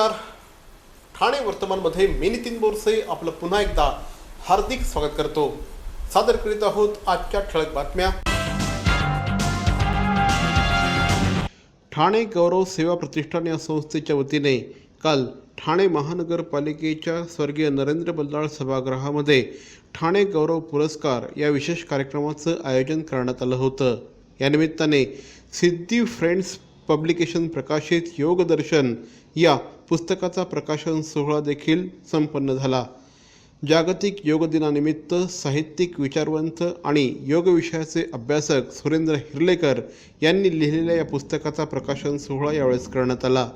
नमस्कार. ठाणे वर्तमानमध्ये मी नितीन बोरसे आपलं पुन्हा एकदा हार्दिक स्वागत करतो. सादर करीत आहोत आजच्या ठळक बातम्या. ठाणे गौरव सेवा प्रतिष्ठान या संस्थेच्या वतीने काल ठाणे महानगरपालिकेच्या स्वर्गीय नरेंद्र बल्लाळ सभागृहामध्ये ठाणे गौरव पुरस्कार या विशेष कार्यक्रमाचं आयोजन करण्यात आलं होतं. या निमित्ताने सिद्धी फ्रेंड्स पब्लिकेशन प्रकाशित योगदर्शन या पुस्तकाचा प्रकाशन सोहळा देखील संपन्न झाला. जागतिक योग दिनानिमित्त साहित्यिक विचारवंत आणि योग विषयाचे अभ्यासक सुरेंद्र हिर्लेकर यांनी लिहिलेल्या या पुस्तकाचा प्रकाशन सोहळा यावेळेस करण्यात आला.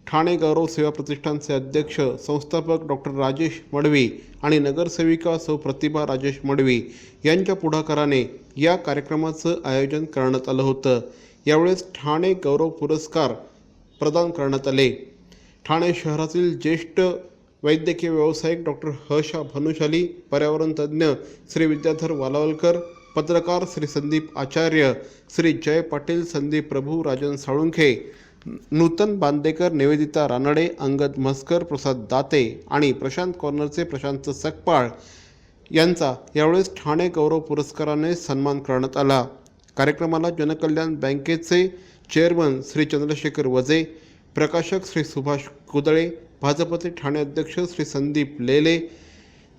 ठाणे गौरव सेवा प्रतिष्ठानचे अध्यक्ष संस्थापक डॉक्टर राजेश मडवी आणि नगरसेविका सौ प्रतिभा राजेश मडवी यांच्या पुढाकाराने या कार्यक्रमाचं आयोजन करण्यात आलं होतं. यावेळेस ठाणे गौरव पुरस्कार प्रदान करण्यात आले. ठाणे शहरातील ज्येष्ठ वैद्यकीय व्यावसायिक डॉक्टर हर्षा भानुशाली, पर्यावरण तज्ज्ञ श्री विद्याधर वालावलकर, पत्रकार श्री संदीप आचार्य, श्री जय पाटील, संदीप प्रभू, राजन साळुंखे, नूतन बांदेकर, निवेदिता रानडे, अंगद म्हस्कर, प्रसाद दाते आणि प्रशांत कॉर्नरचे प्रशांत सकपाळ यांचा यावेळेस ठाणे गौरव पुरस्काराने सन्मान करण्यात आला. कार्यक्रमाला जनकल्याण बँकेचे चेअरमन श्री चंद्रशेखर वजे, प्रकाशक श्री सुभाष कुदळे, भाजपचे ठाणे अध्यक्ष श्री संदीप लेले,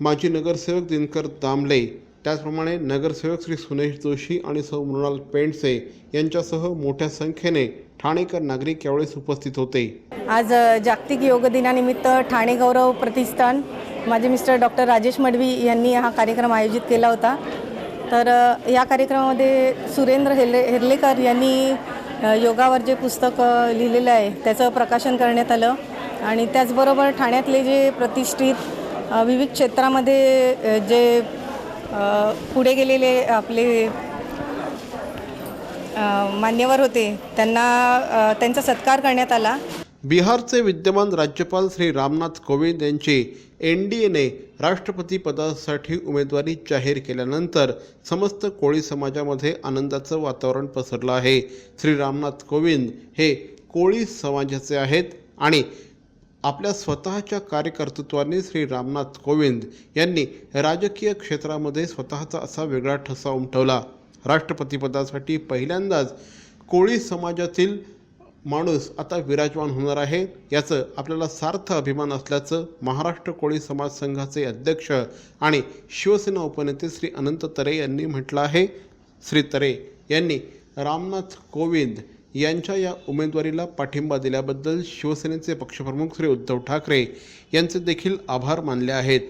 माजी नगरसेवक दिनकर दामले, त्याचप्रमाणे नगरसेवक श्री सुनेश जोशी आणि सौ मृणाल पेंडसे यांच्यासह मोठ्या संख्येने ठाणेकर नागरिक यावेळेस उपस्थित होते. आज जागतिक योग दिनानिमित्त ठाणे गौरव प्रतिष्ठान माझे मिस्टर डॉक्टर राजेश मडवी यांनी हा कार्यक्रम आयोजित केला होता. तर या कार्यक्रमामध्ये सुरेंद्र हिर्लेकर यांनी योगावर जे पुस्तक लिहिलेलं आहे त्याचं प्रकाशन करण्यात आलं आणि त्याचबरोबर ठाण्यातले जे प्रतिष्ठित विविध क्षेत्रामध्ये जे पुढे गेलेले आपले मान्यवर होते त्यांना त्यांचा सत्कार करण्यात आला. बिहारचे विद्यमान राज्यपाल श्री रामनाथ कोविंद यांची NDAने राष्ट्रपती पदासाठी उमेदवारी जाहीर केल्यानंतर समस्त कोळी समाजामध्ये आनंदाचं वातावरण पसरलं आहे. श्री रामनाथ कोविंद हे कोळी समाजाचे आहेत आणि आपल्या स्वतःच्या कार्यकर्तृत्वाने श्री रामनाथ कोविंद यांनी राजकीय क्षेत्रामध्ये स्वतःचा असा वेगळा ठसा उमटवला. राष्ट्रपतीपदासाठी पहिल्यांदाच कोळी समाजातील माणूस आता विराजमान होणार आहे, याचं आपल्याला सार्थ अभिमान असल्याचं महाराष्ट्र कोळी समाज संघाचे अध्यक्ष आणि शिवसेना उपनेते श्री अनंत तरे यांनी म्हटलं आहे. श्री तरे यांनी रामनाथ कोविंद यांच्या या उमेदवारीला पाठिंबा दिल्याबद्दल शिवसेनेचे पक्षप्रमुख श्री उद्धव ठाकरे यांचे देखील आभार मानले आहेत.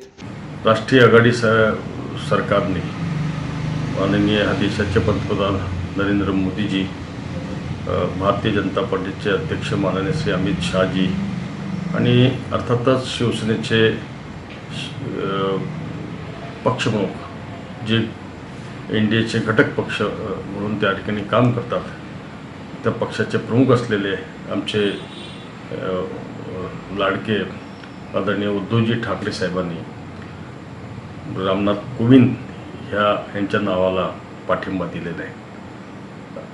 राष्ट्रीय आघाडी सरकारने माननीय देशाचे पंतप्रधान नरेंद्र मोदीजी, भारतीय जनता पार्टीचे अध्यक्ष माननीय श्री अमित शहाजी आणि अर्थातच शिवसेनेचे पक्षप्रमुख जे NDAचे घटक पक्ष म्हणून त्या ठिकाणी काम करतात, त्या पक्षाचे प्रमुख असलेले आमचे लाडके आदरणीय उद्धवजी ठाकरे साहेबांनी रामनाथ कोविंद यांच्या नावाला पाठिंबा दिलेला आहे.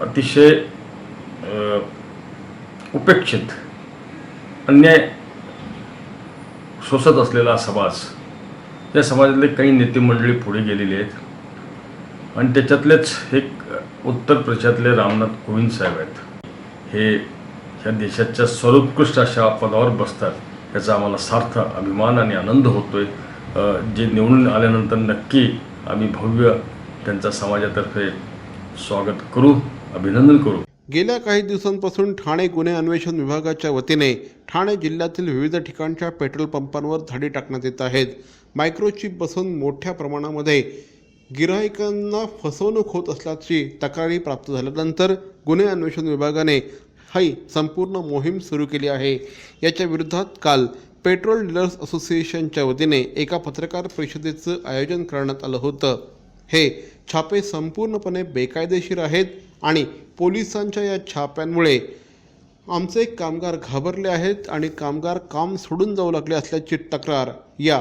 अतिशय उपेक्षित, अन्याय सोसत असलेला समाज, या समाजातले काही नेते मंडळी पुढे गेलेले आहेत आणि त्याच्यातलेच एक उत्तर प्रदेशातले रामनाथ कोविंद साहेब आहेत. हे ह्या देशाच्या सर्वोत्कृष्ट अशा पदावर बसतात याचा आम्हाला सार्थ अभिमान आणि आनंद होतोय. जे निवडून आल्यानंतर नक्की आम्ही भव्य त्यांचा समाजातर्फे स्वागत करू, अभिनंदन करू. गेल्या काही दिवसांपासून ठाणे गुन्हे अन्वेषण विभागाच्या वतीने ठाणे जिल्ह्यातील विविध ठिकाणच्या पेट्रोल पंपांवर धाडी टाकण्यात येत आहेत. मायक्रोचिप बसवून मोठ्या प्रमाणामध्ये गिराहिकांना फसवणूक होत असल्याची तक्रारी प्राप्त झाल्यानंतर गुन्हे अन्वेषण विभागाने ही संपूर्ण मोहीम सुरू केली आहे. याच्या विरोधात काल पेट्रोल डीलर्स असोसिएशनच्या वतीने एका पत्रकार परिषदेचं आयोजन करण्यात आलं होतं. हे छापे संपूर्णपणे बेकायदेशीर आहेत आणि पोलिसांच्या या छाप्यांमुळे आमचे कामगार घाबरले आहेत आणि कामगार काम सोडून जाऊ लागले असल्याची तक्रार या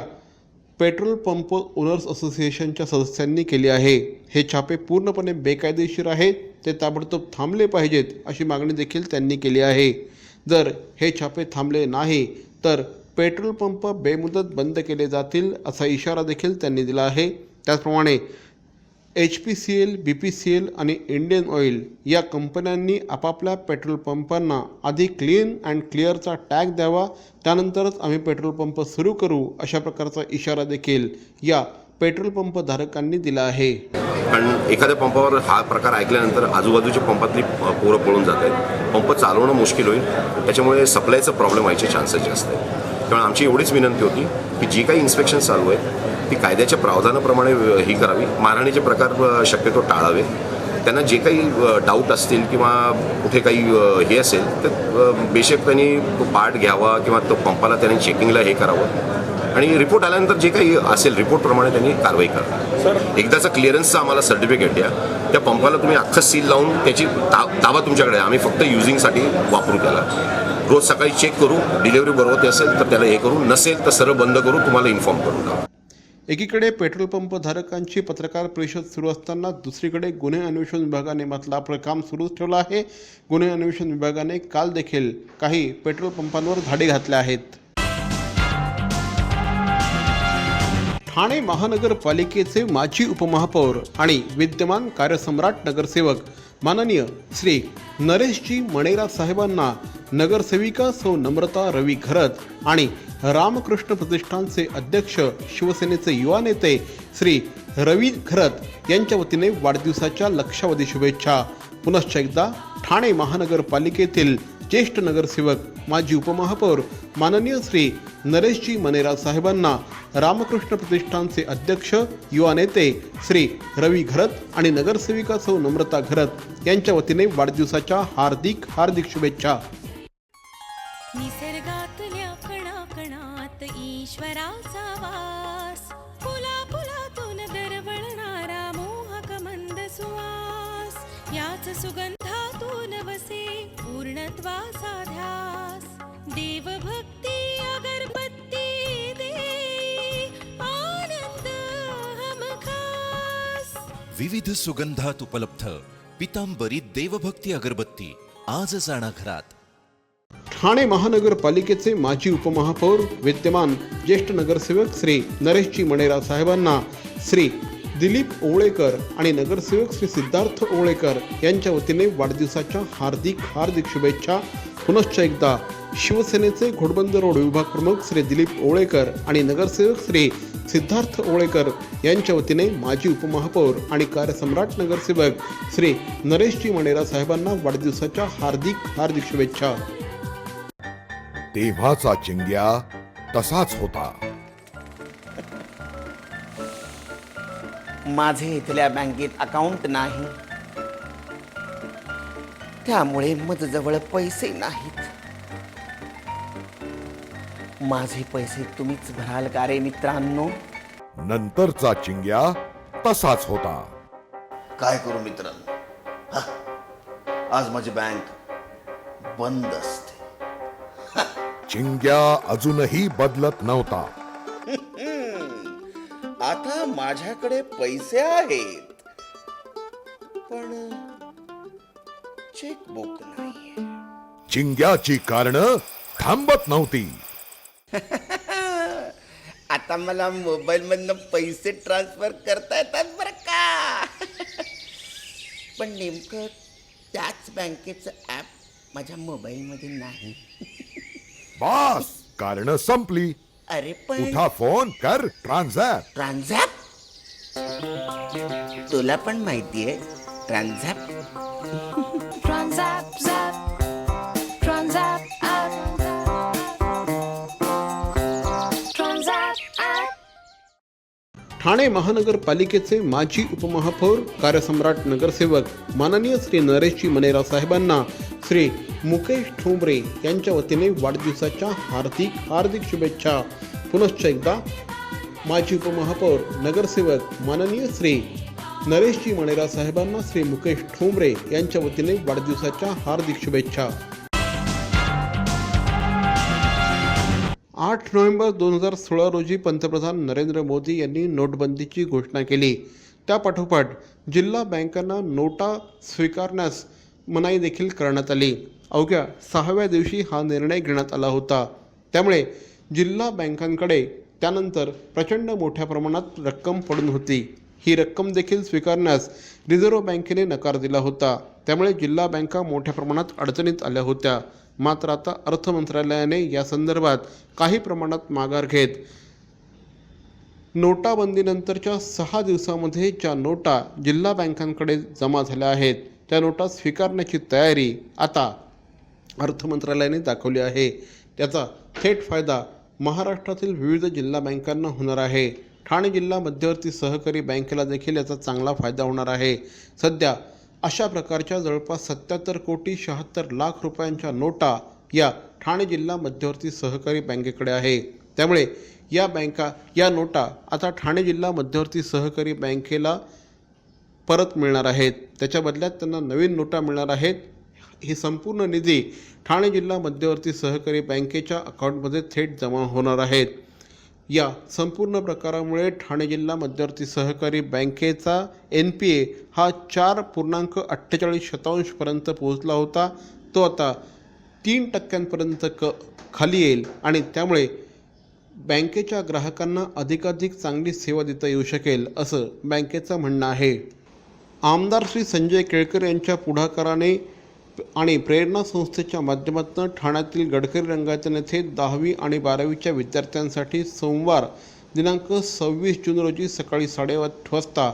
पेट्रोल पंप ओनर्स असोसिएशनच्या सदस्यांनी केली आहे. हे छापे पूर्णपणे बेकायदेशीर आहेत, ते ताबडतोब थांबले पाहिजेत अशी मागणी देखील त्यांनी केली आहे. जर हे छापे थांबले नाही तर पेट्रोल पंप बेमुदत बंद केले जातील असा इशारा देखील त्यांनी दिला आहे. त्याचप्रमाणे HPCL, BPCL आणि इंडियन ऑइल या कंपन्यांनी आपापल्या पेट्रोल पंपांना आधी क्लीन अँड क्लिअरचा टॅग द्यावा, त्यानंतरच आम्ही पेट्रोल पंप सुरू करू अशा प्रकारचा इशारा देखील या पेट्रोल पंप धारकांनी दिला आहे. कारण एखाद्या पंपावर हा प्रकार ऐकल्यानंतर आजूबाजूच्या पंपातली पोरं पळून जात आहेत. पंप चालवणं मुश्किल होईल, त्याच्यामुळे सप्लायचा प्रॉब्लेम व्हायचे चान्सेस जास्त आहेत. त्यामुळे आमची एवढीच विनंती होती की जी काही इन्स्पेक्शन चालू आहे ती कायद्याच्या प्रावधानाप्रमाणे ही करावी. मारहाणीचे प्रकार शक्यतो टाळावे. त्यांना जे काही डाऊट असतील किंवा कुठे काही हे असेल तर बेशक त्यांनी पार्ट घ्यावा किंवा तो पंपाला त्यांनी चेकिंगला हे करावं आणि रिपोर्ट आल्यानंतर जे काही असेल रिपोर्टप्रमाणे त्यांनी कारवाई करा. एकदाचा क्लिअरन्सचा आम्हाला सर्टिफिकेट द्या. त्या पंपाला तुम्ही अख्खं सील लावून त्याची ताबा तुमच्याकडे आहे. आम्ही फक्त युजिंगसाठी वापरू त्याला. रोज सकाळी चेक करू, डिलिव्हरी बरोबर असेल तर त्याला हे करू, नसेल तर सरळ बंद करू, तुम्हाला इन्फॉर्म करून टाकू. एकीकडे पेट्रोल पंप धारकांची पत्रकार परिषद सुरू असताना दुसरीकडे गुन्हे अन्वेषण विभागाने मात्र आपलं काम सुरूच ठेवलं आहे. गुन्हे अन्वेषण विभागाने काल देखील काही पेट्रोल पंपांवर धाडी घातल्या आहेत. ठाणे महानगरपालिकेचे माजी उपमहापौर आणि विद्यमान कार्यसम्राट नगरसेवक माननीय श्री नरेशजी मणेरा साहेबांना नगरसेविका सौ नम्रता रवी घरत आणि रामकृष्ण प्रतिष्ठानचे अध्यक्ष शिवसेनेचे युवा नेते श्री रवी घरत यांच्या वतीने वाढदिवसाच्या लक्षावधी शुभेच्छा. पुनश्च एकदा ठाणे महानगरपालिकेतील ज्येष्ठ नगरसेवक माजी उपमहापौर माननीय श्री नरेशजी मणेरा साहेबांना रामकृष्ण प्रतिष्ठानचे अध्यक्ष युवा नेते श्री रवी घरत आणि नगरसेविका सौ नम्रता घरत यांच्या वतीने वाढदिवसाच्या हार्दिक हार्दिक शुभेच्छा. निसर्गातल्या कणाकणात ईश्वराचा वास, फुला फुलातून दरवळणारा मोहक मंद सुवास, याच सुगंधातून वसे पूर्णत्वाचा ध्यास. देवभक्ती अगरबत्ती दे आनंद हमखास. विविध सुगंधात उपलब्ध पितांबरी देवभक्ती अगरबत्ती आजच आणा घरात. ठाणे महानगरपालिकेचे माजी उपमहापौर विद्यमान ज्येष्ठ नगरसेवक श्री नरेशजी मणेरा साहेबांना श्री दिलीप ओवळेकर आणि नगरसेवक श्री सिद्धार्थ ओवळेकर यांच्या वतीने वाढदिवसाच्या हार्दिक हार्दिक शुभेच्छा. पुनश्च एकदा शिवसेनेचे घोडबंदर रोड विभाग प्रमुख श्री दिलीप ओवळेकर आणि नगरसेवक श्री सिद्धार्थ ओवळेकर यांच्या वतीने माजी उपमहापौर आणि कार्यसम्राट नगरसेवक श्री नरेशजी मणेरा साहेबांना वाढदिवसाच्या हार्दिक हार्दिक शुभेच्छा. तेव्हाचा चिंग्या तसाच होता. माझे इथल्या बँकेत अकाउंट नाही, त्यामुळे माझ्याजवळ पैसे नाहीत. माझे पैसे तुम्हीच भराल का रे मित्रांनो? नंतरचा चिंग्या तसाच होता. काय करू मित्रांनो, आज माझी बँक बंद असते. चिंग्या अजूनही बदलत नव्हता. आता माझ्याकडे पैसे आहेत, पण चेकबुक नाही. चिंग्याची कारणं थांबत नव्हती. आता मला मोबाईल मधनं पैसे ट्रान्सफर करता येतात बरं का. पण नेमकं त्याच बँकेचं ऍप माझ्या मोबाईल मध्ये नाही. बास, कारणं संपली. अरे पण उठा फोन कर, ट्रान्झॅक्ट. ट्रान्झॅक्ट, तुला पण माहितीये transact. Transact, zap, transact, app. Transact, app. Thane महानगरपालिकेचे माजी उपमहापौर कार्यसम्राट नगरसेवक माननीय श्री नरेशजी मणेरा साहेबांना श्री मुकेश ठोंबरे यांच्या वतीने वाढदिवसाच्या हार्दिक हार्दिक शुभेच्छा. पुनश्च एकदा माजी उपमहापौर नगरसेवक माननीय श्री नरेशजी मणेरा साहेबांना श्री मुकेश ठोंबरे यांच्या वतीने वाढदिवसाच्या हार्दिक शुभेच्छा. 8 नोव्हेंबर 2016 रोजी पंतप्रधान नरेंद्र मोदी यांनी नोटबंदीची घोषणा केली. त्यापाठोपाठ जिल्हा बँकांना नोटा स्वीकारण्यास मनाई देखील करण्यात आली. अवघ्या 6व्या दिवशी हा निर्णय घेण्यात आला होता. त्यामुळे जिल्हा बँकांकडे त्यानंतर प्रचंड मोठ्या प्रमाणात रक्कम पडून होती. ही रक्कम देखील स्वीकारण्यास रिझर्व्ह बँकेने नकार दिला होता. त्यामुळे जिल्हा बँका मोठ्या प्रमाणात अडचणीत आल्या होत्या. मात्र आता अर्थ मंत्रालयाने या संदर्भात काही प्रमाणात माघार घेत नोटाबंदीनंतरच्या 6 दिवसामध्ये ज्या नोटा जिल्हा बँकांकडे जमा झाल्या आहेत त्या नोटा स्वीकारण्याची तयारी आता अर्थ मंत्रालयाने दाखवली आहे. त्याचा थेट फायदा महाराष्ट्रातील विविध जिल्हा बँकांना होणार आहे. ठाणे जिल्हा मध्यवर्ती सहकारी बँकेला देखील याचा चांगला फायदा होणार आहे. सध्या अशा प्रकारच्या जवळपास 77 कोटी 76 लाख रुपयांच्या नोटा या ठाणे जिल्हा मध्यवर्ती सहकारी बँकेकडे आहे. त्यामुळे या नोटा आता ठाणे जिल्हा मध्यवर्ती सहकारी बँकेला परत मिळणार आहेत. त्याच्या बदल्यात त्यांना नवीन नोटा मिळणार आहेत. ही संपूर्ण निधी ठाणे जिल्हा मध्यवर्ती सहकारी बँकेच्या अकाउंटमध्ये थेट जमा होणार आहेत. या संपूर्ण प्रकारामुळे ठाणे जिल्हा मध्यवर्ती सहकारी बँकेचा NPA हा 4.48% पर्यंत पोहोचला होता. तो आता 3% खाली येईल आणि त्यामुळे बँकेच्या ग्राहकांना अधिकाधिक चांगली सेवा देता येऊ शकेल असं बँकेचं म्हणणं आहे. आमदार श्री संजय केळकर यांच्या पुढाकाराने आणि प्रेरणा संस्थेच्या माध्यमातून ठाण्यातील गडकरी रंगायतन येथे 10वी आणि 12वीच्या विद्यार्थ्यांसाठी सोमवार दिनांक 26 जून रोजी सकाळी 8:30 वाजता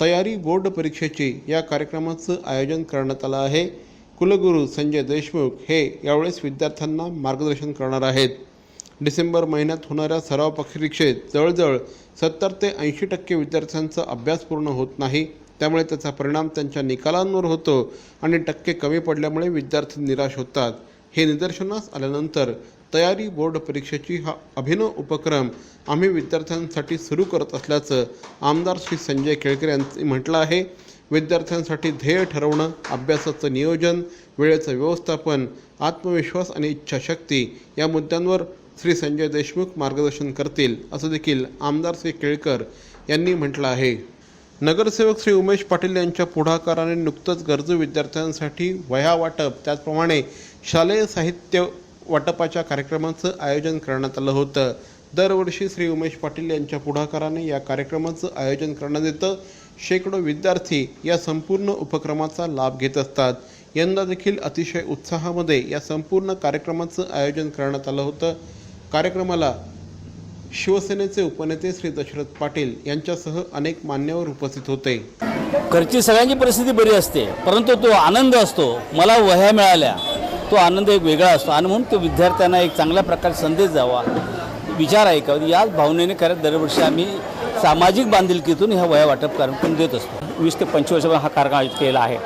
तयारी बोर्ड परीक्षेची या कार्यक्रमाचं आयोजन करण्यात आलं आहे. कुलगुरू संजय देशमुख हे यावेळेस विद्यार्थ्यांना मार्गदर्शन करणार आहेत. डिसेंबर महिन्यात होणाऱ्या सराव परीक्षेत जवळजवळ 70 ते 80% विद्यार्थ्यांचा अभ्यास पूर्ण होत नाही. त्यामुळे त्याचा परिणाम त्यांच्या निकालांवर होतो आणि टक्के कमी पडल्यामुळे विद्यार्थी निराश होतात. हे निदर्शनास आल्यानंतर तयारी बोर्ड परीक्षेची हा अभिनव उपक्रम आम्ही विद्यार्थ्यांसाठी सुरू करत असल्याचं आमदार श्री संजय केळकर यांनी म्हटलं आहे. विद्यार्थ्यांसाठी ध्येय ठरवणं, अभ्यासाचं नियोजन, वेळेचं व्यवस्थापन, आत्मविश्वास आणि इच्छाशक्ती या मुद्द्यांवर श्री संजय देशमुख मार्गदर्शन करतील असं देखील आमदार श्री केळकर यांनी म्हटलं आहे. नगरसेवक श्री उमेश पाटील यांच्या पुढाकाराने नुकतंच गरजू विद्यार्थ्यांसाठी वह्या वाटप त्याचप्रमाणे शालेय साहित्य वाटपाच्या कार्यक्रमाचं आयोजन करण्यात आलं होतं. दरवर्षी श्री उमेश पाटील यांच्या पुढाकाराने या कार्यक्रमाचं आयोजन करण्यात येतं. शेकडो विद्यार्थी या संपूर्ण उपक्रमाचा लाभ घेत असतात. यंदा देखील अतिशय उत्साहामध्ये या संपूर्ण कार्यक्रमाचं आयोजन करण्यात आलं होतं. कार्यक्रमाला शिवसेनेचे उपनेते श्री दशरथ पाटील यांच्यासह अनेक मान्यवर उपस्थित होते. घरची सगळ्यांची परिस्थिती बरी असते, परंतु तो आनंद असतो, मला वह्या मिळाल्या, तो आनंद एक वेगळा असतो आणि म्हणून तो विद्यार्थ्यांना एक चांगल्या प्रकारे संदेश द्यावा, विचार ऐकावा याच भावनेने करत दरवर्षी आम्ही सामाजिक बांधिलकीतून ह्या वह्या वाटप कार्यक्रम देत असतो. 20 ते 25 वर्षापासून हा कार्यक्रम आयोजित केला आहे.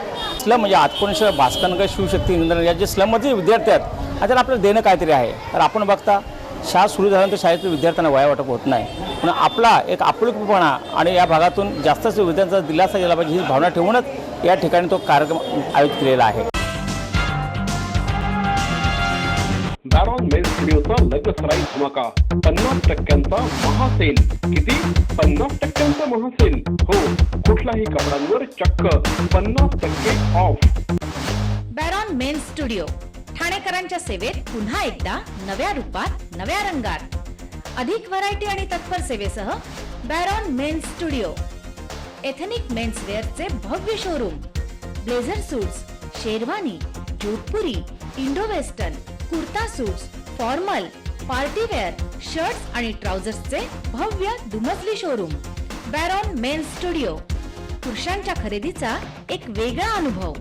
स्लम म्हणजे आत्मनिर्भर भास्करनगर शिवशक्ती इंद्र या जे स्लममध्ये विद्यार्थी आहेत आता आपल्याला देणं काहीतरी आहे. तर आपण बघता शाळा सुरू झाल्यानंतर शाळेतील विद्यार्थ्यांना वह्या वाटप होत नाही, पण आपला एक आपुलकीपणा आणि या भागातून जास्तच विद्यार्थ्यांचा दिलासा गेला पाहिजे ही भावना ठेवूनच या ठिकाणी तो कार्यक्रम आयोजित केलेला आहे. बॅरॉन मेल स्टुडिओचा लग्नसराई धमाका 50% महासेल. किती? 50% महासेल. हो, कुठल्याही कपड्यांवर चक्क 50% ऑफ. बॅरॉन मेन स्टुडिओ ठाणेकरांच्या सेवेत पुन्हा एकदा नव्या रूपात नव्या रंगात अधिक व्हरायटी आणि तत्पर सेवेसह बॅरॉन मेन स्टुडिओ एथनिक मेन्सवेअरचे भव्य showroom. Blazer suits, sherwani, Jodhpuri, Indo western, kurta suits, formal, partywear, shirts आणि ट्राउझर्सचे भव्य दुमजली शोरूम. बॅरॉन मेन स्टुडिओ पुरुषांच्या खरेदीचा एक वेगळा अनुभव.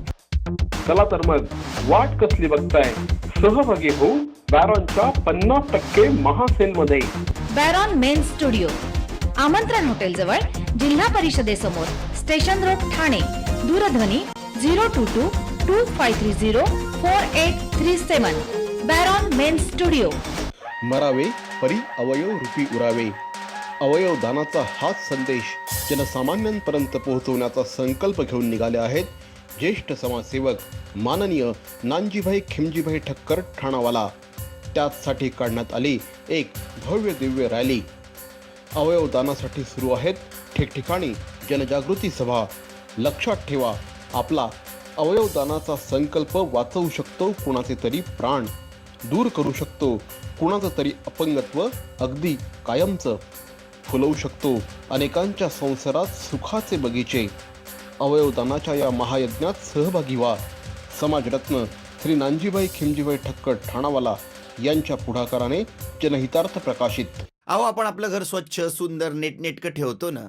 चला तर मग वाट कसली बघताय, सहभागी होऊ बॅरॉनच्या 50% महासेल मध्ये. बॅरॉन मेन स्टुडिओ आमंत्रण हॉटेल जवळ, जिल्हा परिषदेसमोर, स्टेशन रोड, ठाणे. दूरध्वनी 022-2530-4837. बॅरॉन मेन स्टुडिओ. मरावे परी अवयव रूपी उरावे. अवयव दानाचा हाच संदेश जनसामान्यांपर्यंत पोहोचवण्याचा संकल्प घेऊन निघाले आहेत ज्येष्ठ समाजसेवक माननीय नानजीभाई खिमजीभाई ठक्कर ठाणावाला. त्याचसाठी काढण्यात आली एक भव्य दिव्य रॅली. अवयवदानासाठी सुरू आहेत ठिकठिकाणी जनजागृती सभा. लक्षात ठेवा, आपला अवयवदानाचा संकल्प वाचवू शकतो कुणाचे तरी प्राण, दूर करू शकतो कुणाचं तरी अपंगत्व अगदी कायमचं, फुलवू शकतो अनेकांच्या संसारात सुखाचे बगीचे. अवयवदानाच्या या महायज्ञात सहभागी व्हा. समाजरत्न श्री नानजीभाई खिमजीभाई ठक्कर ठाणावाला यांच्या पुढाकाराने जनहितार्थ प्रकाशित. अहो, आपण आपलं घर स्वच्छ, सुंदर, नेटनेटकं ठेवतो ना,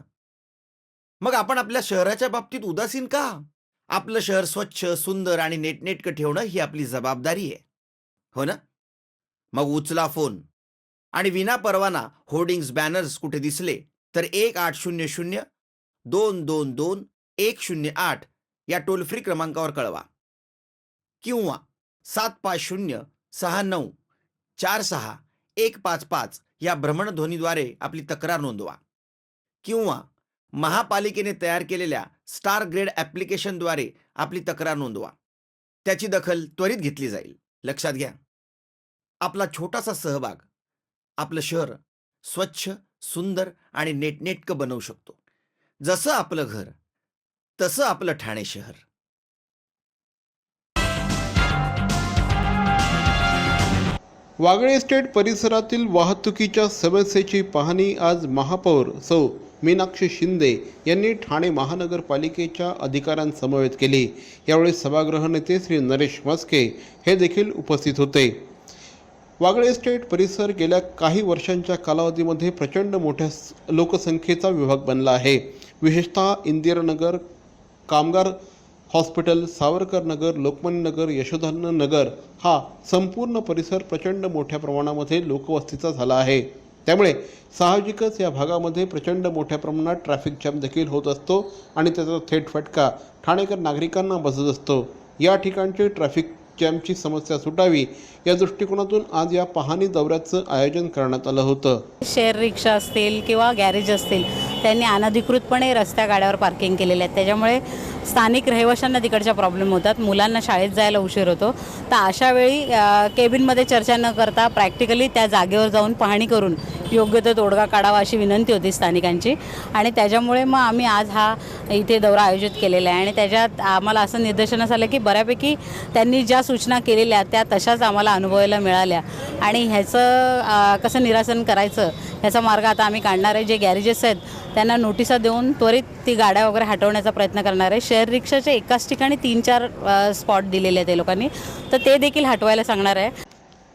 मग आपण आपल्या शहराच्या बाबतीत उदासीन का? आपलं शहर स्वच्छ, सुंदर आणि नेटनेटकं ठेवणं ही आपली जबाबदारी आहे, हो ना? मग उचला फोन आणि विना परवाना होर्डिंग्स, बॅनर्स कुठे दिसले तर 1800-222-108 या टोल फ्री क्रमांकावर कळवा किंवा 75069464155 या भ्रमणध्वनीद्वारे आपली तक्रार नोंदवा किंवा महापालिकेने तयार केलेल्या स्टार ग्रेड ॲप्लिकेशनद्वारे आपली तक्रार नोंदवा. त्याची दखल त्वरित घेतली जाईल. लक्षात घ्या, आपला छोटासा सहभाग आपलं शहर स्वच्छ, सुंदर आणि नेटनेटकं बनवू शकतो. जसं आपलं घर तसं आपलं ठाणे शहर. वागळे एस्टेट परिसरातील वाहतुकीच्या समस्येची पाहणी आज महापौर सौ मीनाक्षी शिंदे यांनी ठाणे महानगरपालिकेच्या अधिकाऱ्यांसमवेत केली. यावेळी सभागृह नेते श्री नरेश मस्के हे देखील उपस्थित होते. वागळे एस्टेट परिसर गेल्या काही वर्षांच्या कालावधीमध्ये प्रचंड मोठ्या लोकसंख्येचा विभाग बनला आहे. विशेषतः इंदिरानगर, कामगार हॉस्पिटल, सावरकर नगर, लोकमान्य नगर, यशोधन नगर हा संपूर्ण परिसर प्रचंड मोठ्या प्रमाणामध्ये लोकवस्तीचा झाला आहे. त्यामुळे साहजिकच या भागामध्ये प्रचंड मोठ्या प्रमाणात ट्रॅफिक जॅम देखील होत असतो आणि त्याचा थेट फटका ठाणेकर नागरिकांना बसत असतो. या ठिकाणची ट्रॅफिक जॅमची समस्या सुटावी या दृष्टिकोनातून आज या पाहणी दौऱ्याचं आयोजन करण्यात आलं होतं. शेअर रिक्षा असतील किंवा गॅरेज असतील, त्यांनी अनधिकृतपणे रस्त्या गाड्यावर पार्किंग केलेले आहेत. त्याच्यामुळे स्थानिक रहिवाशांना तिकडच्या प्रॉब्लेम होतात, मुलांना शाळेत जायला उशीर होतो. तर अशा वेळी केबिनमध्ये चर्चा न करता प्रॅक्टिकली त्या जागेवर जाऊन पाहणी करून योग्य तो तोडगा काढावा अशी विनंती होती स्थानिकांची. आणि त्याच्यामुळे मग आम्ही आज हा इथे दौरा आयोजित केलेला आहे. आणि त्याच्यात आम्हाला असं निदर्शनास आलं की बऱ्यापैकी त्यांनी ज्या सूचना केलेल्या त्या तशाच आम्हाला अनुभवायला मिळाल्या. आणि ह्याचं कसं निरासन करायचं ह्याचा मार्ग आता आम्ही काढणार आहे. जे गॅरेजेस आहेत त्यांना नोटिसा देऊन त्वरित ती गाड्या वगैरे हटवण्याचा प्रयत्न करणार आहे. शेअर रिक्षाचे एकाच ठिकाणी 3-4 स्पॉट दिलेले आहेत ते लोकांनी, तर ते देखील हटवायला सांगणार आहे.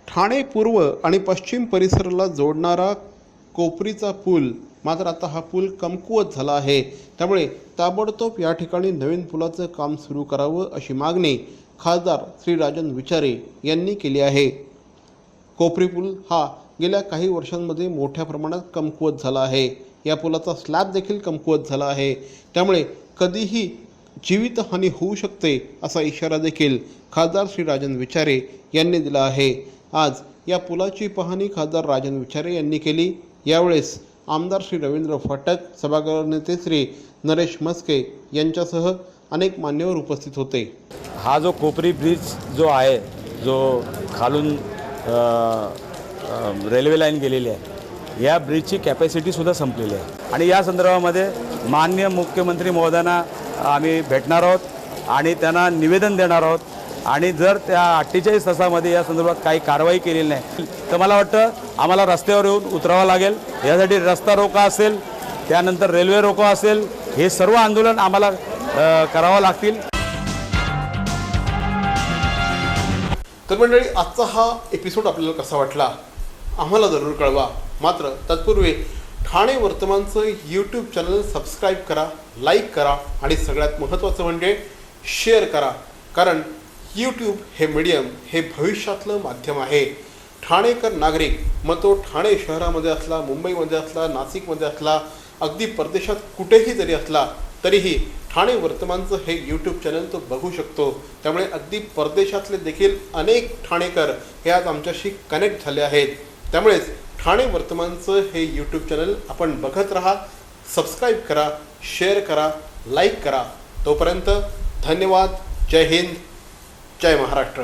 ठाणे पूर्व आणि पश्चिम परिसराला जोडणारा कोपरीचा पूल मात्र आता हा पूल कमकुवत झाला आहे. त्यामुळे ताबडतोब या ठिकाणी नवीन पुलाचं काम सुरू करावं अशी मागणी खासदार श्री राजन विचारे यांनी केली आहे. कोपरी पूल हा गेल्या काही वर्षांमध्ये मोठ्या प्रमाणात कमकुवत झाला आहे. या पुलाचा स्लॅब देखील कमकुवत झाला आहे. त्यामुळे कधीही जीवितहानी होऊ शकते असा इशारा देखील खासदार श्री राजन विचारे यांनी दिला आहे. आज या पुलाची पाहणी खासदार राजन विचारे यांनी केली. यावेळेस आमदार श्री रवींद्र फाटक, सभागृह नेते श्री नरेश मस्के यांच्यासह अनेक मान्यवर उपस्थित होते. हा जो कोपरी ब्रिज जो आहे, जो खालून रेल्वे लाईन गेलेली आहे, या ब्रिजची कॅपॅसिटीसुद्धा संपलेली आहे. आणि या संदर्भामध्ये माननीय मुख्यमंत्री महोदयांना आम्ही भेटणार आहोत आणि त्यांना निवेदन देणार आहोत. आणि जर त्या 48 तासामध्ये या संदर्भात काही कारवाई केलेली नाही तर मला वाटतं आम्हाला रस्त्यावर येऊन उतरावं लागेल. यासाठी रस्ता रोका असेल, त्यानंतर रेल्वे रोको असेल, हे सर्व आंदोलन आम्हाला करावं लागतील. तर मंडळी, आजचा हा एपिसोड आपल्याला कसा वाटला आम्हाला जरूर कळवा. मात्र तत्पूर्वी ठाणे वर्तमानचं यूट्यूब चॅनल सबस्क्राईब करा, लाईक करा आणि सगळ्यात महत्त्वाचं म्हणजे शेअर करा. कारण यूट्यूब हे मीडियम हे भविष्यातलं माध्यम आहे. ठाणेकर नागरिक, मग तो ठाणे शहरामध्ये असला, मुंबईमध्ये असला, नाशिकमध्ये असला, अगदी परदेशात कुठेही जरी असला तरीही ठाणे वर्तमानचं हे यूट्यूब चॅनल तो बघू शकतो. त्यामुळे अगदी परदेशातले देखील अनेक ठाणेकर हे आज आमच्याशी कनेक्ट झाले आहेत. त्यामुळेच ठाणे वर्तमानचं हे यूट्यूब चॅनल आपण बघत राहा, सबस्क्राईब करा, शेअर करा, लाईक करा. तोपर्यंत धन्यवाद. जय हिंद, जय महाराष्ट्र.